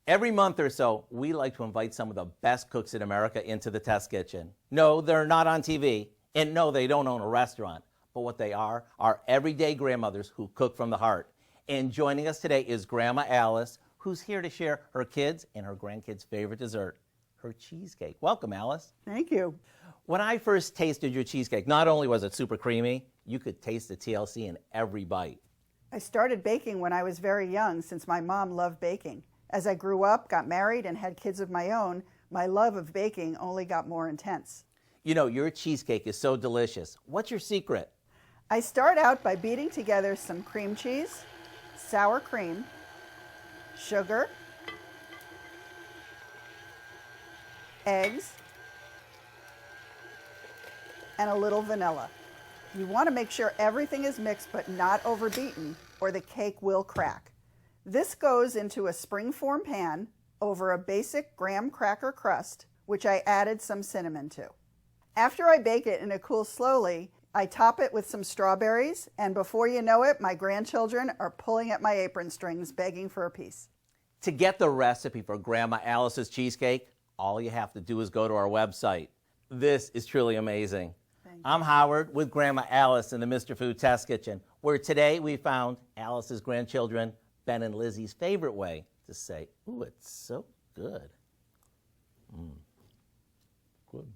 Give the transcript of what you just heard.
Every month or so, we like to invite some of the best cooks in America into the test kitchen. No, they're not on TV, and no, they don't own a restaurant. But what they are everyday grandmothers who cook from the heart. And joining us today is Grandma Alice, who's here to share her kids' and her grandkids' favorite dessert, her cheesecake. Welcome, Alice. Thank you. When I first tasted your cheesecake, not only was it super creamy, you could taste the TLC in every bite. I started baking when I was very young since my mom loved baking. As I grew up, got married, and had kids of my own, my love of baking only got more intense. You know, your cheesecake is so delicious. What's your secret? I start out by beating together some cream cheese, sour cream, sugar, eggs, and a little vanilla. You want to make sure everything is mixed but not overbeaten, or the cake will crack. This goes into a springform pan over a basic graham cracker crust, which I added some cinnamon to. After I bake it and it cools slowly, I top it with some strawberries, and before you know it, my grandchildren are pulling at my apron strings begging for a piece. To get the recipe for Grandma Alice's cheesecake, all you have to do is go to our website. This is truly amazing. I'm Howard with Grandma Alice in the Mr. Food Test Kitchen, where today we found Alice's grandchildren, Ben and Lizzie's favorite way to say, ooh, it's so good. Good.